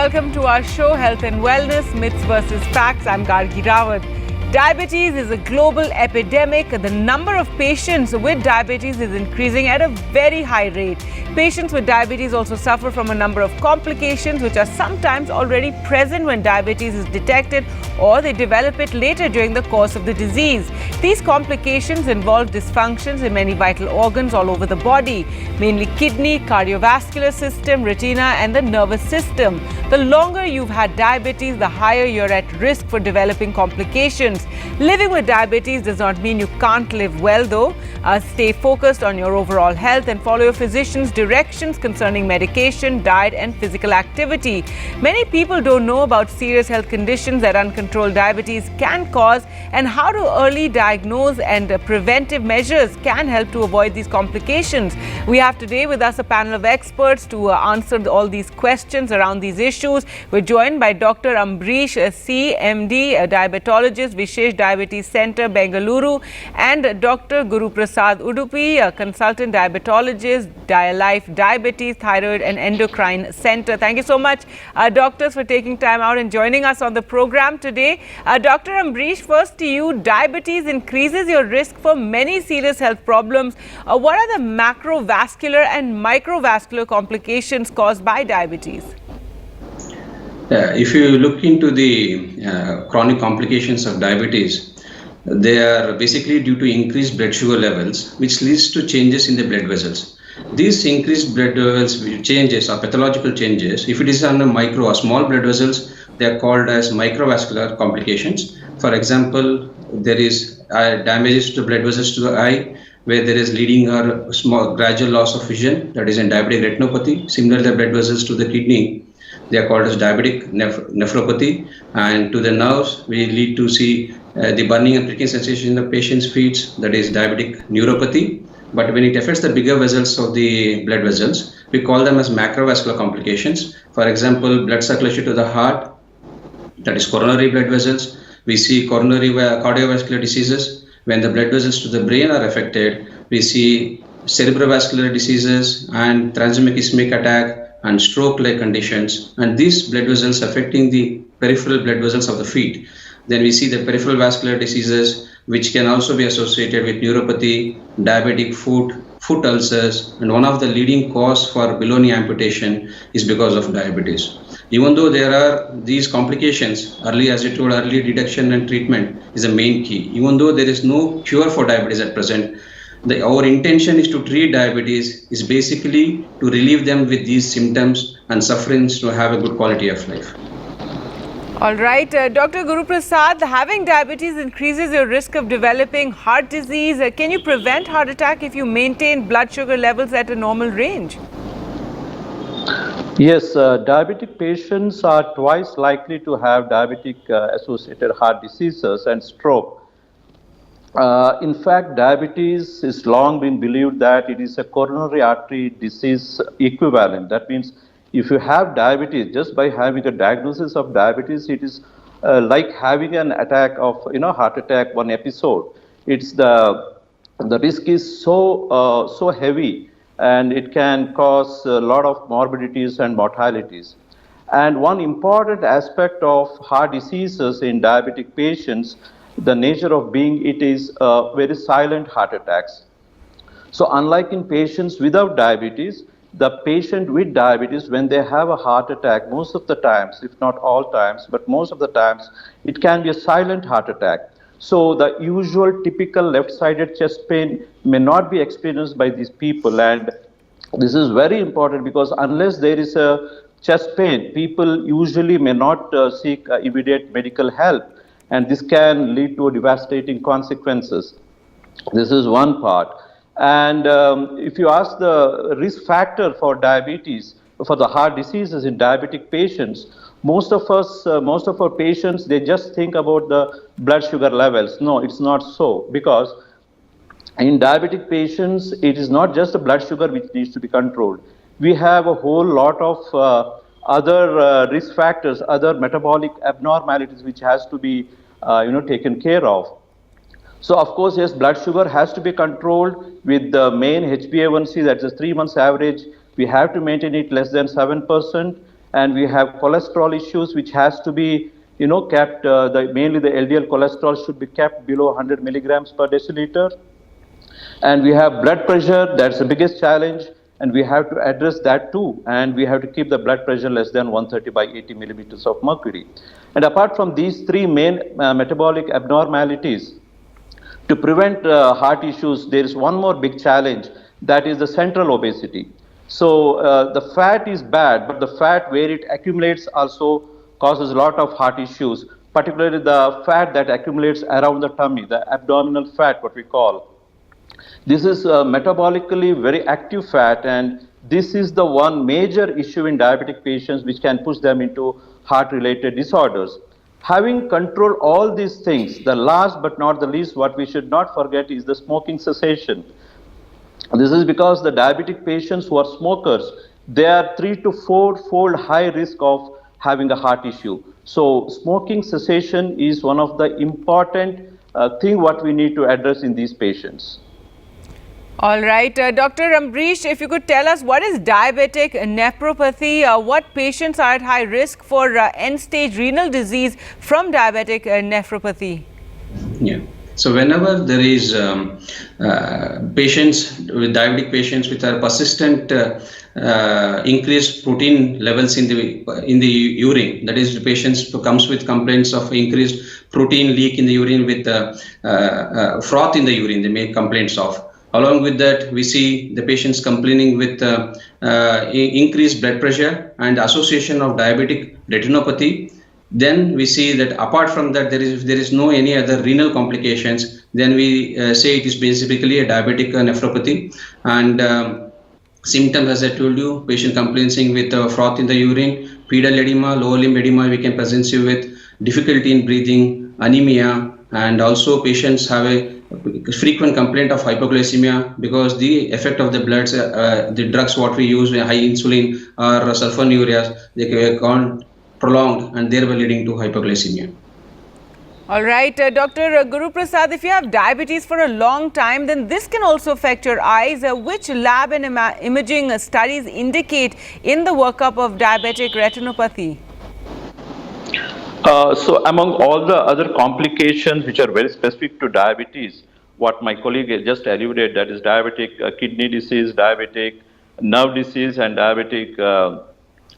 welcome to our show, Health and Wellness, Myths versus Facts. I'm Gargi Rawat. Diabetes is a global epidemic. The number of patients with diabetes is increasing at a very high rate. Patients with diabetes also suffer from a number of complications which are sometimes already present when diabetes is detected, or they develop it later during the course of the disease. These complications involve dysfunctions in many vital organs all over the body, mainly kidney, cardiovascular system, retina and the nervous system. The longer you've had diabetes, the higher you're at risk for developing complications. Living with diabetes does not mean you can't live well though. Stay focused on your overall health and follow your physician's directions concerning medication, diet and physical activity. Many people don't know about serious health conditions that uncontrolled diabetes can cause and how to early diagnose, and preventive measures can help to avoid these complications. We have today with us a panel of experts to answer all these questions around these issues. We're joined by Dr. Ambrish C, MD, a diabetologist, Vishesh Diabetes Center, Bengaluru, and Dr. Guru Prasad Udupi, a consultant diabetologist, Dialife Diabetes, Thyroid and Endocrine Center. Thank you so much, doctors, for taking time out and joining us on the program today. Dr. Ambrish, first to you. Diabetes increases your risk for many serious health problems. What are the macrovascular and microvascular complications caused by diabetes? If you look into the chronic complications of diabetes, they are basically due to increased blood sugar levels, which leads to changes in the blood vessels. These increased blood vessels changes or pathological changes, if it is on a micro or small blood vessels, they are called as microvascular complications. For example, there is damages to blood vessels to the eye, where there is leading or small gradual loss of vision, that is in diabetic retinopathy. Similarly, the blood vessels to the kidney, they are called as diabetic nephropathy, and to the nerves we lead to see the burning and pricking sensation in the patient's feet, that is diabetic neuropathy. But when it affects the bigger vessels of the blood vessels, we call them as macrovascular complications. For example, blood circulation to the heart, that is coronary blood vessels. We see coronary cardiovascular diseases. When the blood vessels to the brain are affected, we see cerebrovascular diseases and transient ischemic attack and stroke-like conditions, and these blood vessels affecting the peripheral blood vessels of the feet. Then we see the peripheral vascular diseases, which can also be associated with neuropathy, diabetic foot ulcers, and one of the leading cause for below-knee amputation is because of diabetes. Even though there are these complications, early detection and treatment is the main key. Even though there is no cure for diabetes at present, our intention is to treat diabetes is basically to relieve them with these symptoms and sufferings to have a good quality of life. All right, Dr. Guru Prasad, having diabetes increases your risk of developing heart disease. Can you prevent heart attack if you maintain blood sugar levels at a normal range? Yes, diabetic patients are twice likely to have diabetic associated heart diseases and stroke. In fact, diabetes is long been believed that it is a coronary artery disease equivalent. That means if you have diabetes, just by having a diagnosis of diabetes, it is like having an attack of, heart attack, one episode. It's the risk is so heavy, and it can cause a lot of morbidities and mortalities. And one important aspect of heart diseases in diabetic patients, the nature of being, it is very silent heart attacks. So unlike in patients without diabetes, the patient with diabetes, when they have a heart attack, most of the times, if not all times, but most of the times, it can be a silent heart attack. So the usual typical left-sided chest pain may not be experienced by these people, and this is very important because unless there is a chest pain, people usually may not seek immediate medical help, and this can lead to devastating consequences. This is one part. And if you ask the risk factor for diabetes, for the heart diseases in diabetic patients, most of our patients, they just think about the blood sugar levels. No, it's not so, because in diabetic patients, it is not just the blood sugar which needs to be controlled. We have a whole lot of other risk factors, other metabolic abnormalities which has to be taken care of. So of course, yes, blood sugar has to be controlled with the main HbA1c, that's a 3 months average. We have to maintain it less than 7%. and we have cholesterol issues which has to be kept, mainly the LDL cholesterol should be kept below 100 milligrams per deciliter. And we have blood pressure, that's the biggest challenge, and we have to address that too. And we have to keep the blood pressure less than 130 by 80 millimeters of mercury. And apart from these three main metabolic abnormalities, to prevent heart issues, there is one more big challenge, that is the central obesity. So the fat is bad, but the fat where it accumulates also causes a lot of heart issues, particularly the fat that accumulates around the tummy, the abdominal fat, what we call. This is metabolically very active fat, and this is the one major issue in diabetic patients which can push them into heart-related disorders. Having controlled all these things, the last but not the least, what we should not forget is the smoking cessation. This is because the diabetic patients who are smokers, they are 3 to 4-fold high risk of having a heart issue. So smoking cessation is one of the important thing what we need to address in these patients. All right, Dr. Ambrish, if you could tell us what is diabetic nephropathy, what patients are at high risk for end-stage renal disease from diabetic nephropathy? Yeah. So whenever there is diabetic patients with a persistent increased protein levels in the urine, that is, the patients who comes with complaints of increased protein leak in the urine with froth in the urine, they make complaints of. Along with that, we see the patients complaining with increased blood pressure and association of diabetic retinopathy. Then we see that apart from that, there is no any other renal complications. Then we say it is basically a diabetic nephropathy. And symptoms, as I told you, patient complaining with froth in the urine, pedal edema, lower limb edema, we can present you with difficulty in breathing, anemia, and also patients have a frequent complaint of hypoglycemia because the effect of the bloods, the drugs what we use, high insulin or sulfonylureas, they can't prolonged and thereby leading to hypoglycemia. All right, Dr. Guru Prasad, if you have diabetes for a long time, then this can also affect your eyes. Which lab and imaging studies indicate in the workup of diabetic retinopathy? So among all the other complications which are very specific to diabetes, what my colleague just alluded, that is diabetic kidney disease, diabetic nerve disease, and diabetic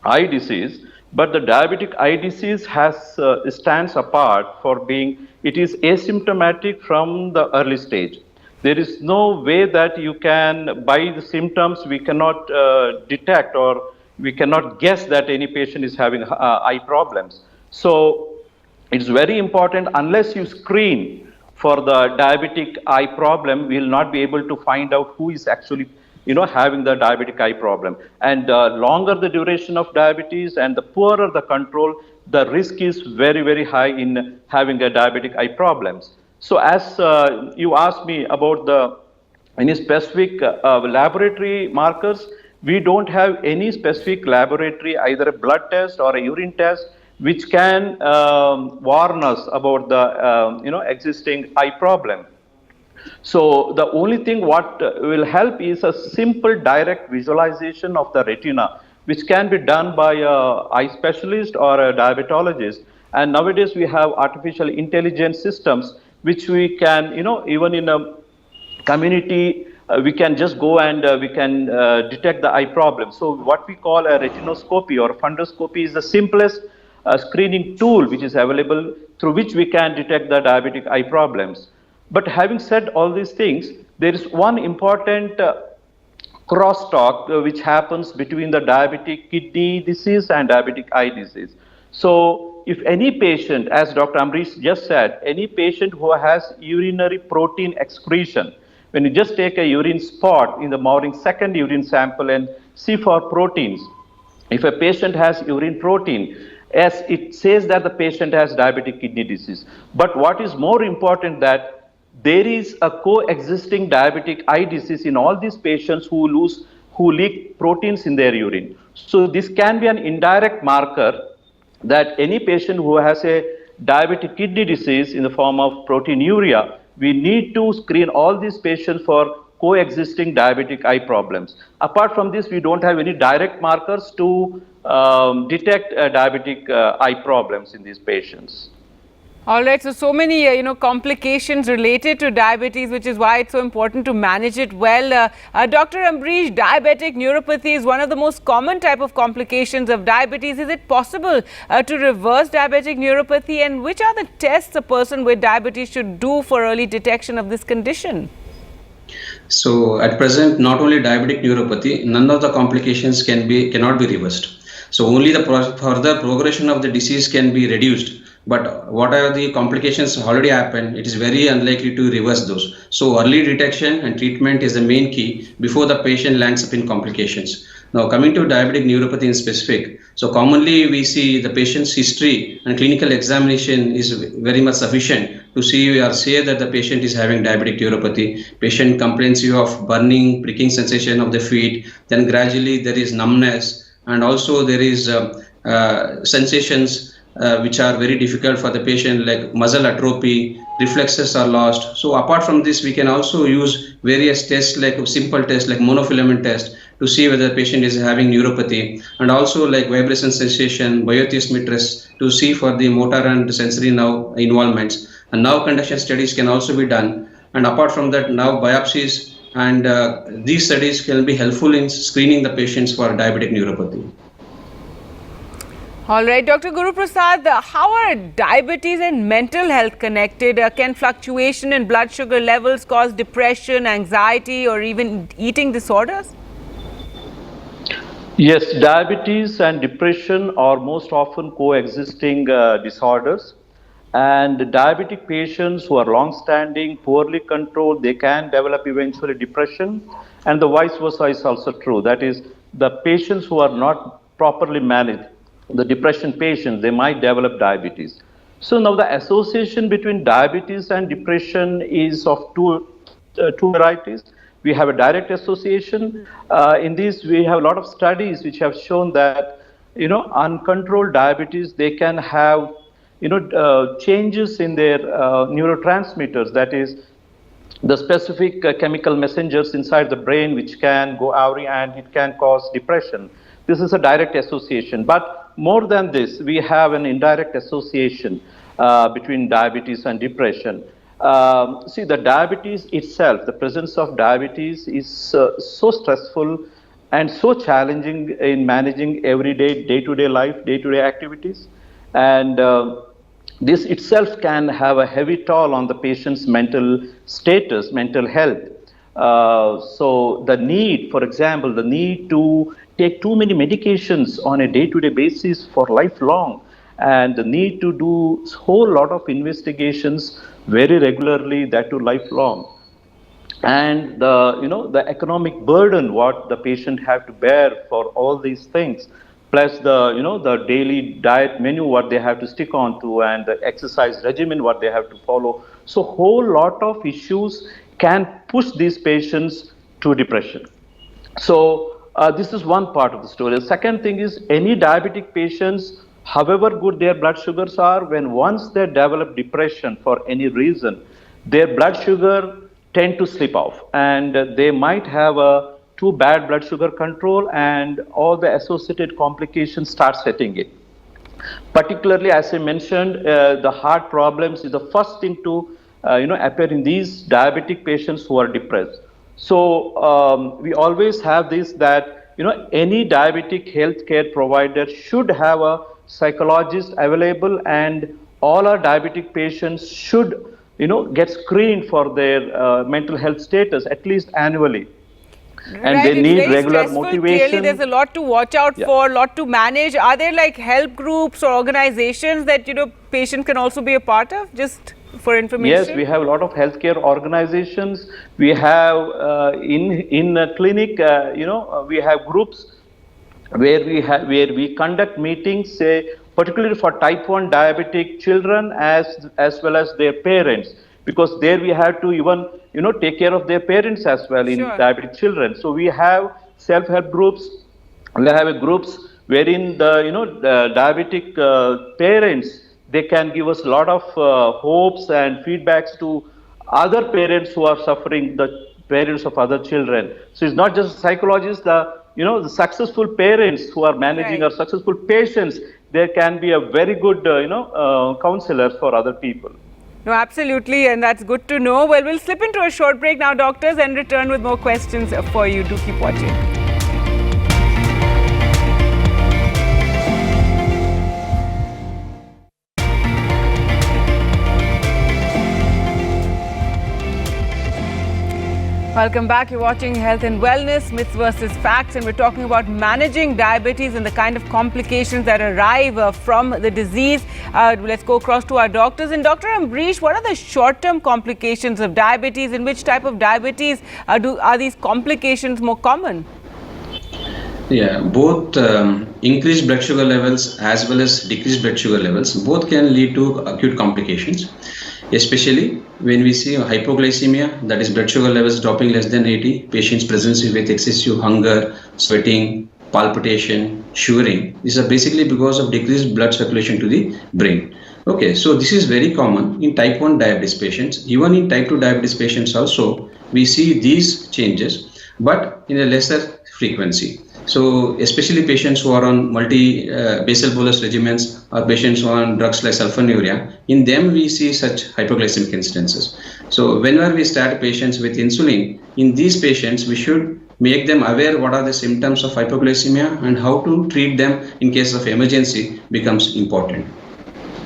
eye disease. But the diabetic eye disease stands apart for being, it is asymptomatic from the early stage. There is no way that you can, by the symptoms, we cannot detect or we cannot guess that any patient is having eye problems. So it's very important, unless you screen for the diabetic eye problem, we will not be able to find out who is actually having the diabetic eye problem. And longer the duration of diabetes and the poorer the control, the risk is very, very high in having a diabetic eye problems. So as you asked me about any specific laboratory markers, we don't have any specific laboratory, either a blood test or a urine test, which can warn us about the existing eye problem. So the only thing what will help is a simple direct visualization of the retina, which can be done by an eye specialist or a diabetologist. And nowadays we have artificial intelligence systems, which we can, even in a community, we can just go and we can detect the eye problem. So what we call a retinoscopy or fundoscopy is the simplest screening tool which is available, through which we can detect the diabetic eye problems. But having said all these things, there is one important crosstalk which happens between the diabetic kidney disease and diabetic eye disease. So if any patient, as Dr. Ambrish just said, any patient who has urinary protein excretion, when you just take a urine spot in the morning, second urine sample and see for proteins, if a patient has urine protein, as it says that the patient has diabetic kidney disease. But what is more important, that there is a coexisting diabetic eye disease in all these patients who leak proteins in their urine. So this can be an indirect marker that any patient who has a diabetic kidney disease in the form of proteinuria, we need to screen all these patients for coexisting diabetic eye problems. Apart from this, we don't have any direct markers to detect diabetic eye problems in these patients. All right, so many complications related to diabetes, which is why it's so important to manage it well. Dr. Ambrish, diabetic neuropathy is one of the most common type of complications of diabetes. Is it possible to reverse diabetic neuropathy, and which are the tests a person with diabetes should do for early detection of this condition? So at present, not only diabetic neuropathy, none of the complications cannot be reversed. So only the further progression of the disease can be reduced. But whatever the complications already happened, it is very unlikely to reverse those. So early detection and treatment is the main key before the patient lands up in complications. Now coming to diabetic neuropathy in specific, so commonly we see the patient's history and clinical examination is very much sufficient to see or say that the patient is having diabetic neuropathy. Patient complains you of burning, pricking sensation of the feet, then gradually there is numbness, and also there is sensations which are very difficult for the patient, like muscle atrophy, reflexes are lost. So apart from this, we can also use various tests, like simple tests like monofilament test, to see whether the patient is having neuropathy, and also like vibration sensation, biorhythmic to see for the motor and sensory nerve involvements. And nerve conduction studies can also be done. And apart from that, now biopsies and these studies can be helpful in screening the patients for diabetic neuropathy. All right, Dr. Guru Prasad, how are diabetes and mental health connected? Can fluctuation in blood sugar levels cause depression, anxiety, or even eating disorders? Yes, diabetes and depression are most often coexisting disorders. And diabetic patients who are long-standing, poorly controlled, they can develop eventually depression. And the vice versa is also true. That is, the patients who are not properly managed, the depression patients, they might develop diabetes. So now the association between diabetes and depression is of two varieties. We have a direct association. In these, we have a lot of studies which have shown that, uncontrolled diabetes, they can have, changes in their neurotransmitters. That is, the specific chemical messengers inside the brain which can go awry and it can cause depression. This is a direct association. But more than this, we have an indirect association between diabetes and depression. See, the diabetes itself, the presence of diabetes is so stressful and so challenging in managing everyday, day-to-day life, day-to-day activities. And this itself can have a heavy toll on the patient's mental status, mental health. So the need, for example, the need to take too many medications on a day-to-day basis for lifelong, and the need to do a whole lot of investigations very regularly, that too lifelong. And the economic burden what the patient have to bear for all these things, plus the daily diet menu what they have to stick on to, and the exercise regimen what they have to follow. So whole lot of issues can push these patients to depression. So this is one part of the story. The second thing is, any diabetic patients, however good their blood sugars are, when once they develop depression for any reason, their blood sugar tend to slip off, and they might have a too bad blood sugar control, and all the associated complications start setting in. Particularly, as I mentioned, the heart problems is the first thing to appear in these diabetic patients who are depressed. So we always have this, that any diabetic healthcare provider should have a psychologist available, and all our diabetic patients should get screened for their mental health status at least annually. And right, they need very regular stressful. motivation. Clearly, there's a lot to watch out for, a lot to manage. Are there like help groups or organizations that patients can also be a part of, just for information? Yes, we have a lot of healthcare organizations. We have in a clinic, we have groups where we conduct meetings, say particularly for type 1 diabetic children as well as their parents, because there we have to even take care of their parents as well in diabetic children. So we have self-help groups. We have groups wherein the diabetic parents, they can give us a lot of hopes and feedbacks to other parents who are suffering, the parents of other children. So it's not just psychologists, the the successful parents who are managing Right. or successful patients, they can be a very good, counselors for other people. No, absolutely, and that's good to know. Well, we'll slip into a short break now, doctors, and return with more questions for you. Do keep watching. Welcome back. You're watching Health and Wellness, Myths versus Facts, and we're talking about managing diabetes and the kind of complications that arrive from the disease. Let's go across to our doctors. And Dr. Ambrish, what are the short-term complications of diabetes? In which type of diabetes are these complications more common? Yeah, both increased blood sugar levels as well as decreased blood sugar levels, both can lead to acute complications, especially when we see hypoglycemia, that is blood sugar levels dropping less than 80, patients present with excessive hunger, sweating, palpitation, shivering. These are basically because of decreased blood circulation to the brain. Okay, so this is very common in type 1 diabetes patients. Even in type 2 diabetes patients also, we see these changes, but in a lesser frequency. So especially patients who are on basal bolus regimens or patients who are on drugs like sulfonylurea, in them we see such hypoglycemic incidences. So whenever we start patients with insulin, in these patients we should make them aware what are the symptoms of hypoglycemia and how to treat them in case of emergency becomes important.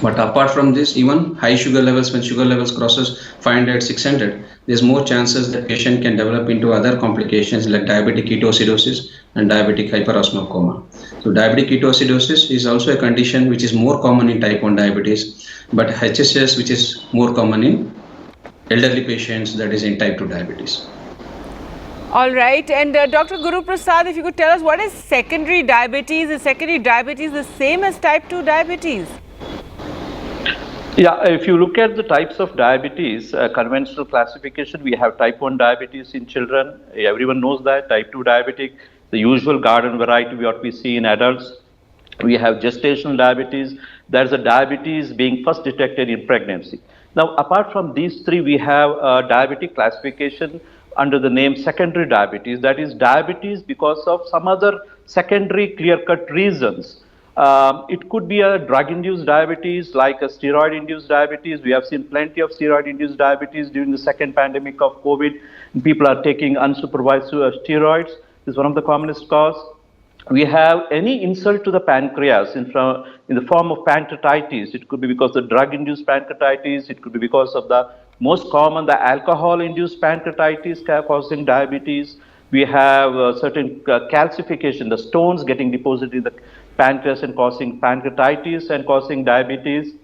But apart from this, even high sugar levels, when sugar levels crosses 500, 600, there's more chances that patient can develop into other complications like diabetic ketoacidosis and diabetic hyperosmotic coma. So diabetic ketoacidosis is also a condition which is more common in type 1 diabetes, but HSS, which is more common in elderly patients, that is in type 2 diabetes. All right, and Dr. Guru Prasad, if you could tell us, what is secondary diabetes? Is secondary diabetes the same as type 2 diabetes? Yeah, if you look at the types of diabetes, conventional classification, we have type 1 diabetes in children. Everyone knows that. Type 2 diabetic, the usual garden variety, what we see in adults. We have gestational diabetes. There's a diabetes being first detected in pregnancy. Now, apart from these three, we have diabetic classification under the name secondary diabetes. That is diabetes because of some other secondary clear-cut reasons. It could be a drug-induced diabetes, like a steroid-induced diabetes. We have seen plenty of steroid-induced diabetes during the second pandemic of COVID. People are taking unsupervised steroids. This is one of the commonest cause. We have any insult to the pancreas in the form of pancreatitis. It could be because of drug-induced pancreatitis. It could be because of the most common, the alcohol-induced pancreatitis causing diabetes. We have certain calcification, the stones getting deposited in the pancreas and causing pancreatitis and causing diabetes.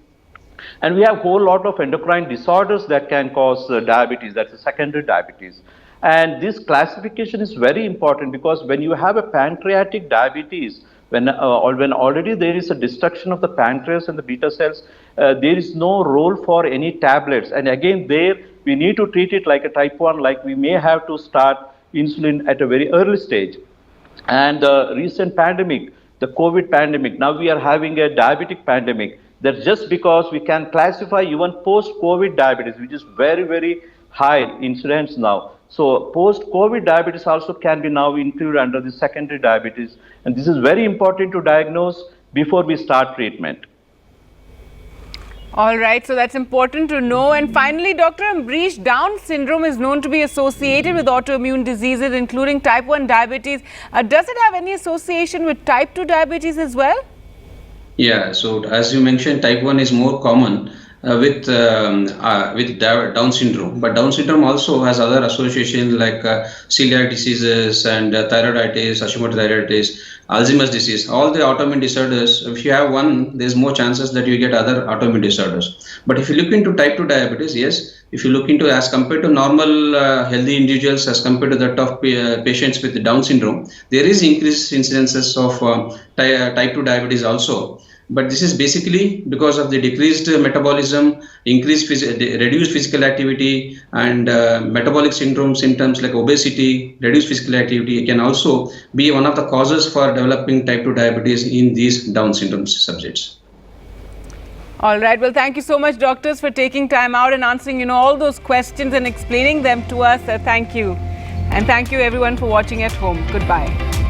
And we have a whole lot of endocrine disorders that can cause diabetes, that's a secondary diabetes. And this classification is very important because when you have a pancreatic diabetes, when already there is a destruction of the pancreas and the beta cells, there is no role for any tablets. And again, there we need to treat it like a type 1, like we may have to start insulin at a very early stage. And the recent pandemic, the COVID pandemic, now we are having a diabetic pandemic. That's just because we can classify even post-COVID diabetes, which is very, very high incidence now. So post-COVID diabetes also can be now included under the secondary diabetes. And this is very important to diagnose before we start treatment. All right, so that's important to know. And finally, Dr. Ambrish, Down syndrome is known to be associated with autoimmune diseases, including type 1 diabetes. Does it have any association with type 2 diabetes as well? Yeah, so as you mentioned, type 1 is more common with Down syndrome, but Down syndrome also has other associations like celiac diseases and thyroiditis, Hashimoto thyroiditis, Alzheimer's disease. All the autoimmune disorders, if you have one, there's more chances that you get other autoimmune disorders. But if you look into type 2 diabetes, yes, if you look into as compared to normal healthy individuals as compared to that of patients with Down syndrome, there is increased incidences of type 2 diabetes also. But this is basically because of the decreased metabolism, reduced physical activity, and metabolic syndrome symptoms like obesity, reduced physical activity can also be one of the causes for developing type 2 diabetes in these Down syndrome subjects. All right. Well, thank you so much, doctors, for taking time out and answering, all those questions and explaining them to us. Thank you. And thank you, everyone, for watching at home. Goodbye.